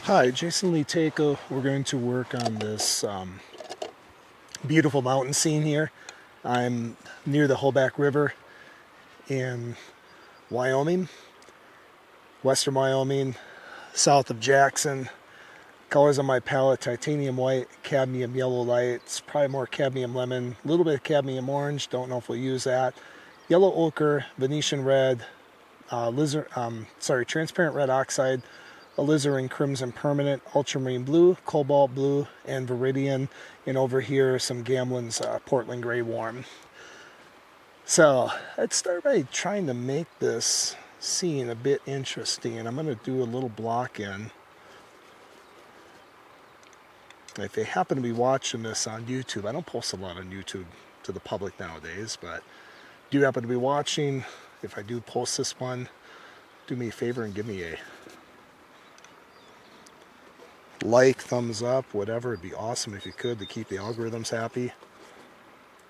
Hi, Jason Tako. We're going to work on this beautiful mountain scene here. I'm near the Hoback River in Wyoming, western Wyoming, south of Jackson. Colors on my palette: titanium white, cadmium yellow light. It's probably more cadmium lemon, a little bit of cadmium orange, don't know if we'll use that. Yellow ochre, Venetian red, transparent red oxide, alizarin crimson permanent, ultramarine blue, cobalt blue, and viridian, and over here some Gamlen's Portland gray warm. So I'd start by trying to make this scene a bit interesting. I'm going to do a little block in. If they happen to be watching this on YouTube, I don't post a lot on YouTube to the public nowadays, but do you happen to be watching, if I do post this one, do me a favor and give me a like, thumbs up, whatever. It'd be awesome if you could, to keep the algorithms happy.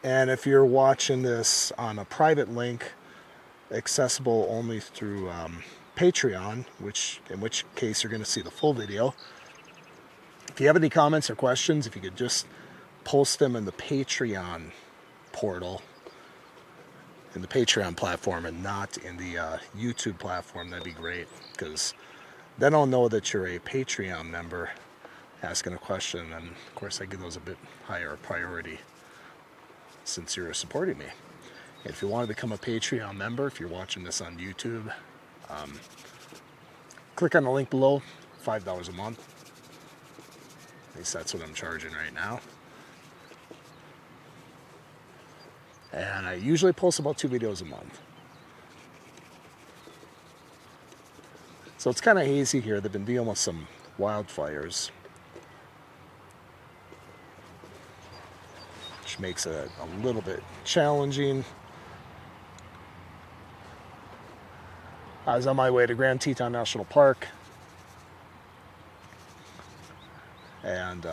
And if you're watching this on a private link, accessible only through Patreon, in which case you're going to see the full video. If you have any comments or questions, if you could just post them in the Patreon portal, in the Patreon platform, and not in the YouTube platform, that'd be great, because then I'll know that you're a Patreon member asking a question, and of course I give those a bit higher priority since you're supporting me. And if you want to become a Patreon member, if you're watching this on YouTube, click on the link below. $5 a month. At least that's what I'm charging right now. And I usually post about 2 videos a month. So it's kind of hazy here. They've been dealing with some wildfires, which makes it a little bit challenging. I was on my way to Grand Teton National Park, and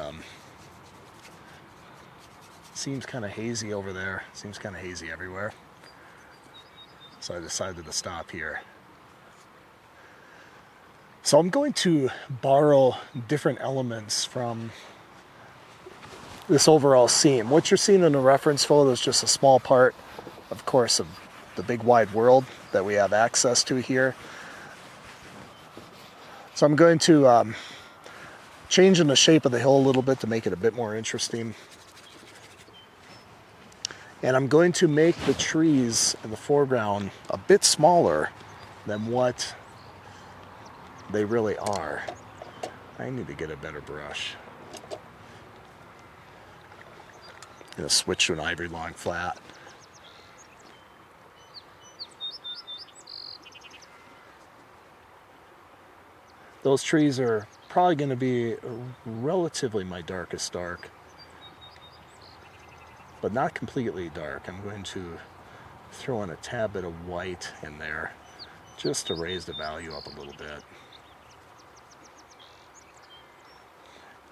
seems kind of hazy over there. Seems kind of hazy everywhere. So I decided to stop here. So I'm going to borrow different elements from this overall scene. What you're seeing in the reference photo is just a small part, of course, of the big wide world that we have access to here. So I'm going to change in the shape of the hill a little bit to make it a bit more interesting. And I'm going to make the trees in the foreground a bit smaller than what they really are. I need to get a better brush. I'm going to switch to an ivory long flat. Those trees are probably going to be relatively my darkest dark, but not completely dark. I'm going to throw in a tad bit of white in there just to raise the value up a little bit.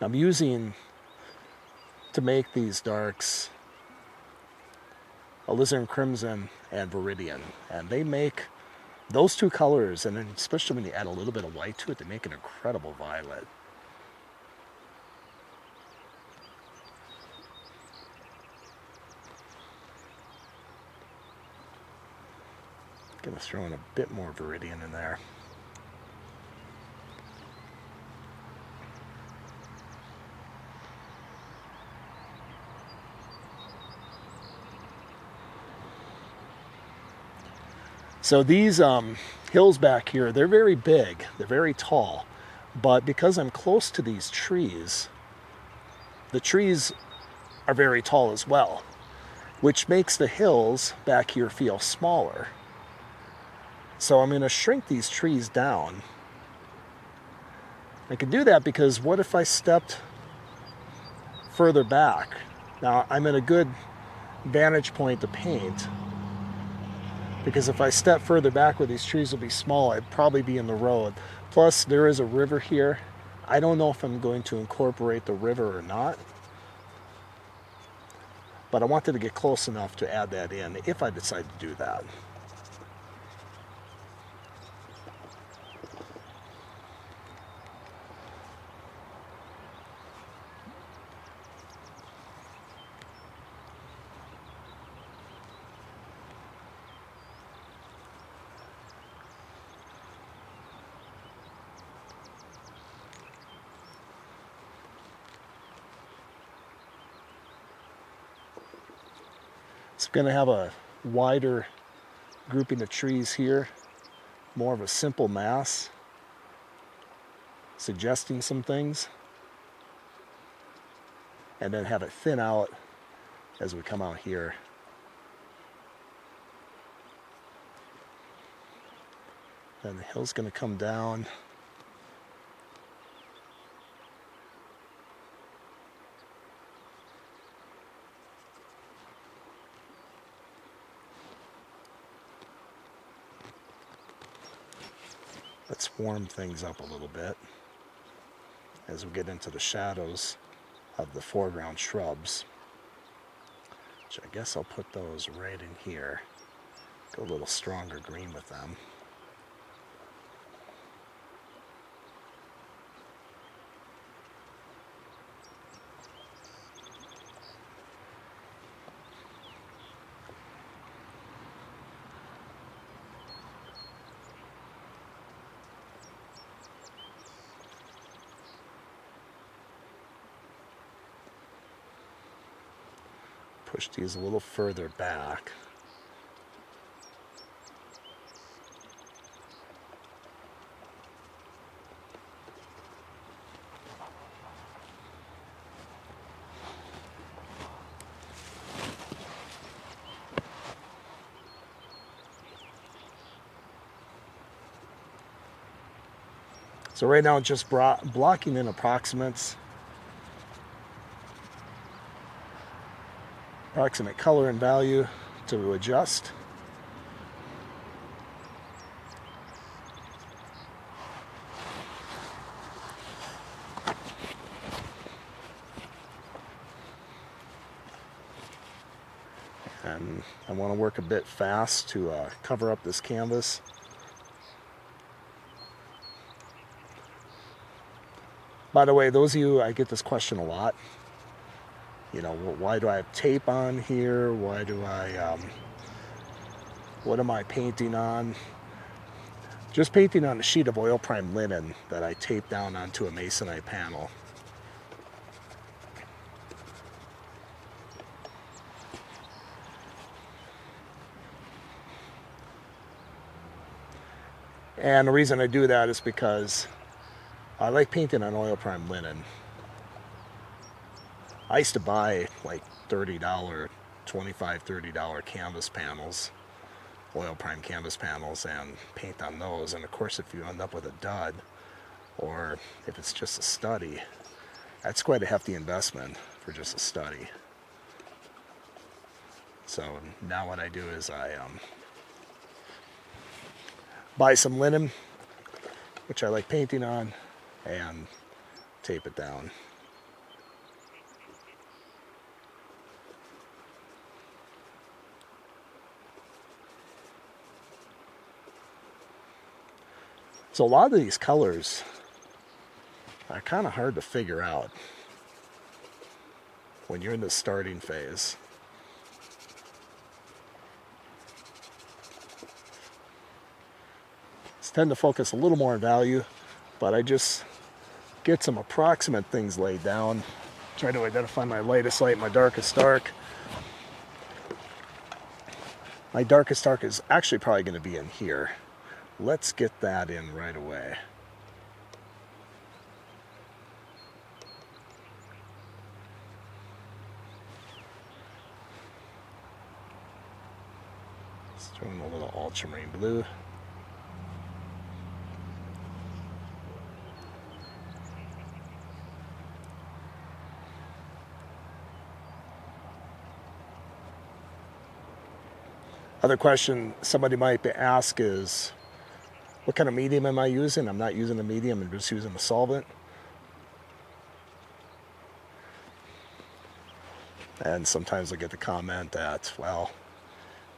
I'm using, to make these darks, alizarin crimson and viridian, and they make those two colors, and then especially when you add a little bit of white to it, they make an incredible violet. Gonna throw in a bit more viridian in there. So these hills back here, they're very big, they're very tall, but because I'm close to these trees, the trees are very tall as well, which makes the hills back here feel smaller. So I'm going to shrink these trees down. I can do that because what if I stepped further back? Now I'm at a good vantage point to paint, because if I step further back where these trees will be small, I'd probably be in the road. Plus, there is a river here. I don't know if I'm going to incorporate the river or not, but I wanted to get close enough to add that in if I decide to do that. It's going to have a wider grouping of trees here, more of a simple mass, suggesting some things, and then have it thin out as we come out here. Then the hill's going to come down. Let's warm things up a little bit as we get into the shadows of the foreground shrubs, which I guess I'll put those right in here. Go a little stronger green with them. Push these a little further back. So right now, just blocking in approximate color and value to adjust. And I want to work a bit fast to cover up this canvas. By the way, those of you, I get this question a lot. You know, why do I have tape on here? Why do I, what am I painting on? Just painting on a sheet of oil prime linen that I taped down onto a masonite panel. And the reason I do that is because I like painting on oil prime linen. I used to buy like $30, $25, $30 canvas panels, oil prime canvas panels, and paint on those. And of course, if you end up with a dud, or if it's just a study, that's quite a hefty investment for just a study. So now what I do is I buy some linen, which I like painting on, and tape it down. So a lot of these colors are kind of hard to figure out when you're in the starting phase. I tend to focus a little more on value, but I just get some approximate things laid down. Try to identify my lightest light, my darkest dark. My darkest dark is actually probably going to be in here. Let's get that in right away. Let's throw in a little ultramarine blue. Other question somebody might ask is, what kind of medium am I using? I'm not using a medium, I'm just using a solvent. And sometimes I get the comment that, well,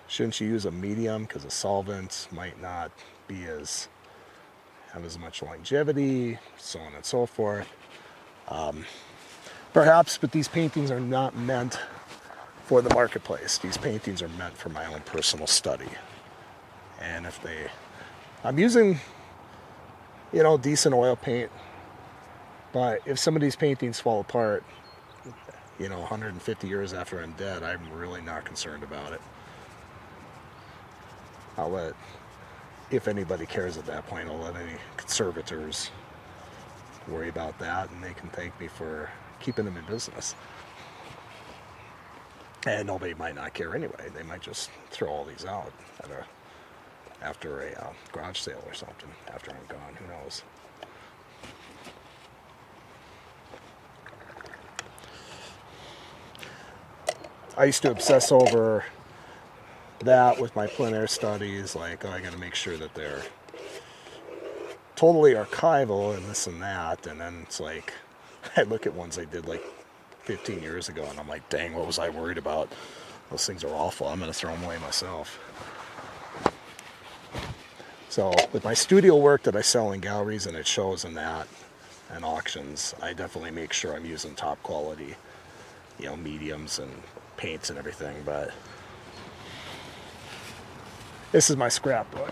shouldn't you use a medium because a solvent might not have as much longevity, so on and so forth. Perhaps, but these paintings are not meant for the marketplace. These paintings are meant for my own personal study. And I'm using, decent oil paint, but if some of these paintings fall apart, you know, 150 years after I'm dead, I'm really not concerned about it. I'll let, if anybody cares at that point, I'll let any conservators worry about that, and they can thank me for keeping them in business. And nobody might not care anyway. They might just throw all these out at after a garage sale or something after I'm gone. Who knows? I used to obsess over that with my plein air studies, like, oh, I got to make sure that they're totally archival and this and that. And then it's like, I look at ones I did like 15 years ago, and I'm like, dang, what was I worried about? Those things are awful. I'm going to throw them away myself. So with my studio work that I sell in galleries and it shows in that and auctions, I definitely make sure I'm using top quality, you know, mediums and paints and everything. But this is my scrapbook.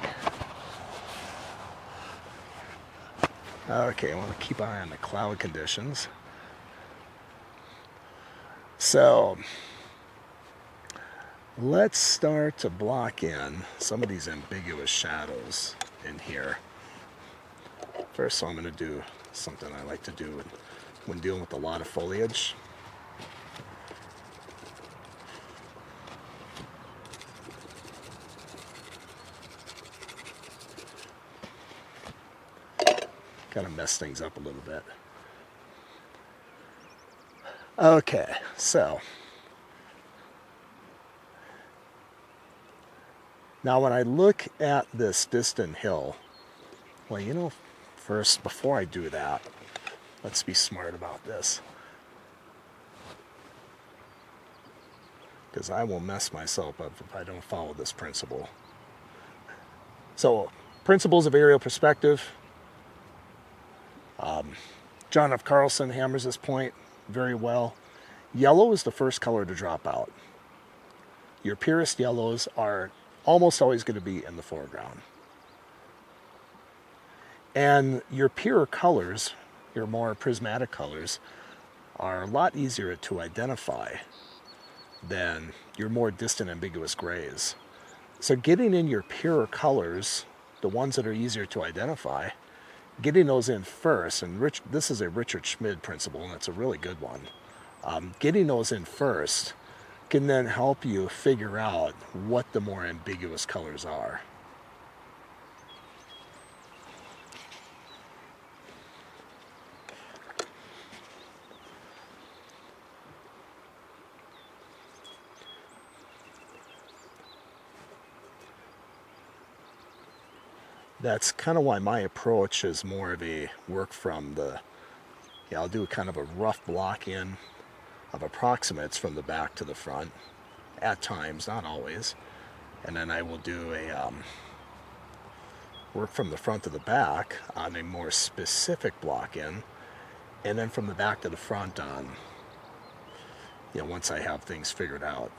Okay, I want to keep an eye on the cloud conditions. So let's start to block in some of these ambiguous shadows in here. First, so I'm going to do something I like to do when dealing with a lot of foliage. Kind of mess things up a little bit. Okay, so now when I look at this distant hill, well, you know, first, before I do that, let's be smart about this, because I will mess myself up if I don't follow this principle. So, principles of aerial perspective. John F. Carlson hammers this point very well. Yellow is the first color to drop out. Your purest yellows are almost always going to be in the foreground. And your purer colors, your more prismatic colors, are a lot easier to identify than your more distant ambiguous grays. So getting in your purer colors, the ones that are easier to identify, getting those in first, and this is a Richard Schmid principle, and it's a really good one. Getting those in first can then help you figure out what the more ambiguous colors are. That's kind of why my approach is more of a work from I'll do kind of a rough block in of approximates from the back to the front, at times, not always. And then I will do a work from the front to the back on a more specific block in, and then from the back to the front on, you know, once I have things figured out.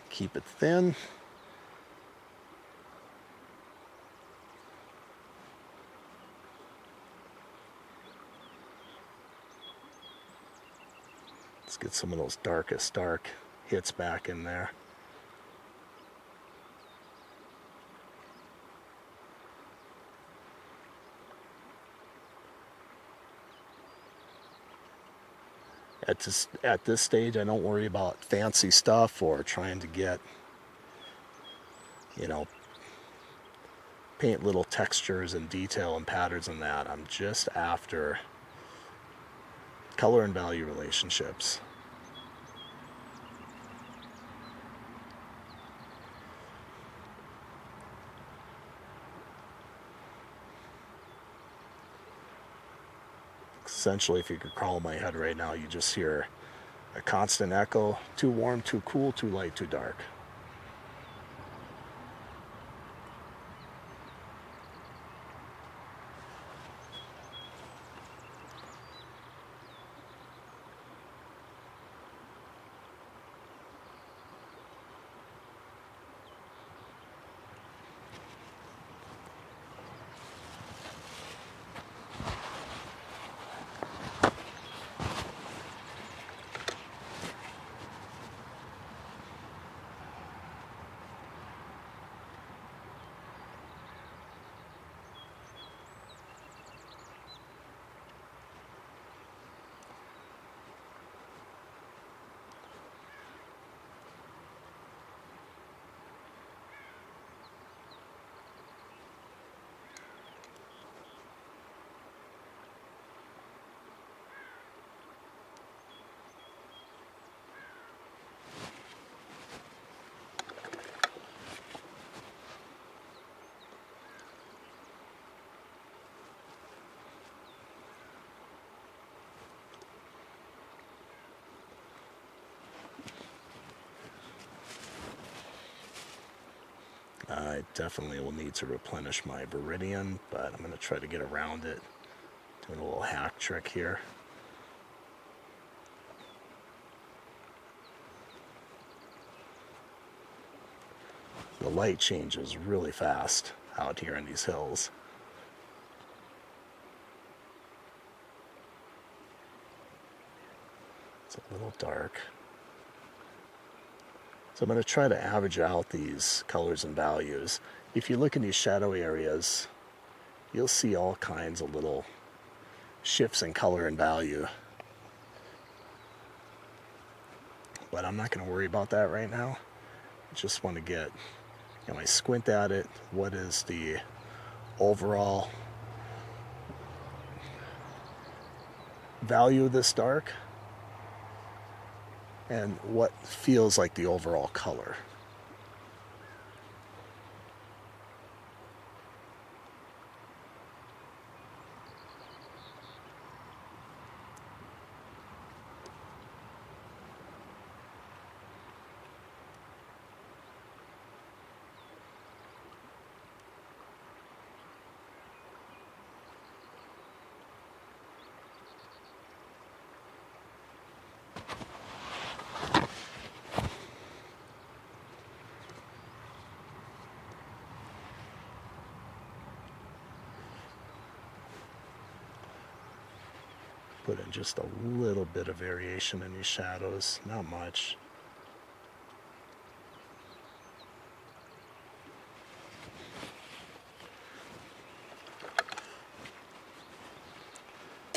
Keep it thin. Let's get some of those darkest dark hits back in there. At this stage, I don't worry about fancy stuff or trying to get, you know, paint little textures and detail and patterns and that. I'm just after color and value relationships. Essentially, if you could crawl in my head right now, you just hear a constant echo: too warm, too cool, too light, too dark. I definitely will need to replenish my Viridian, but I'm going to try to get around it. Doing a little hack trick here. The light changes really fast out here in these hills. It's a little dark. So I'm going to try to average out these colors and values. If you look in these shadow areas, you'll see all kinds of little shifts in color and value. But I'm not going to worry about that right now. I just want to get, I squint at it, what is the overall value of this dark, and what feels like the overall color. Put in just a little bit of variation in these shadows, not much.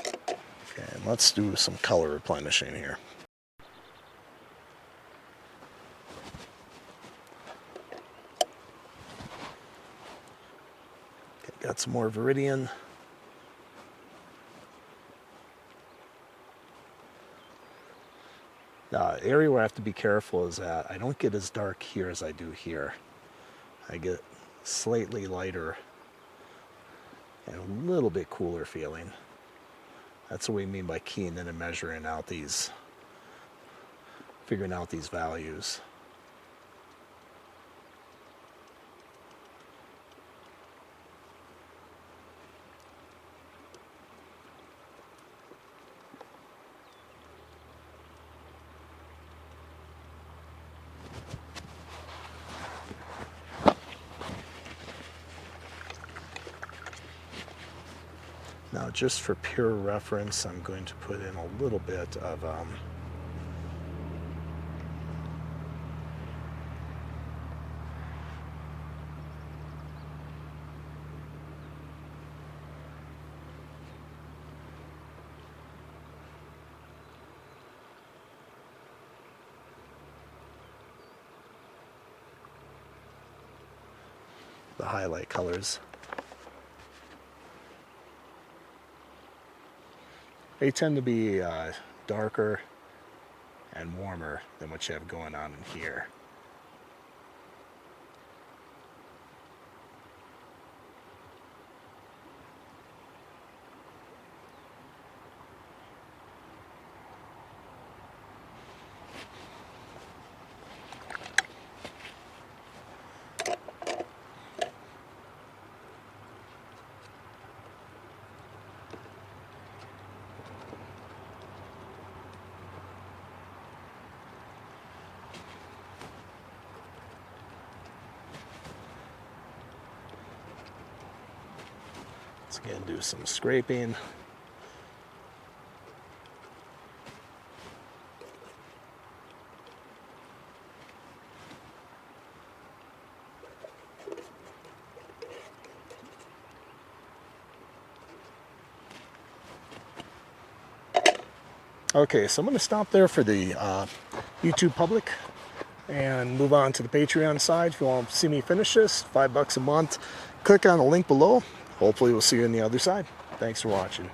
Okay, let's do some color replenishing here. Okay, got some more Viridian. Area where I have to be careful is that I don't get as dark here as I do here. I get slightly lighter and a little bit cooler feeling. That's what we mean by keying in and measuring out these, figuring out these values. Now, just for pure reference, I'm going to put in a little bit of the highlight colors. They tend to be darker and warmer than what you have going on in here. Let's again do some scraping. Okay, so I'm going to stop there for the YouTube public and move on to the Patreon side. If you want to see me finish this, $5 a month, click on the link below. Hopefully we'll see you on the other side. Thanks for watching.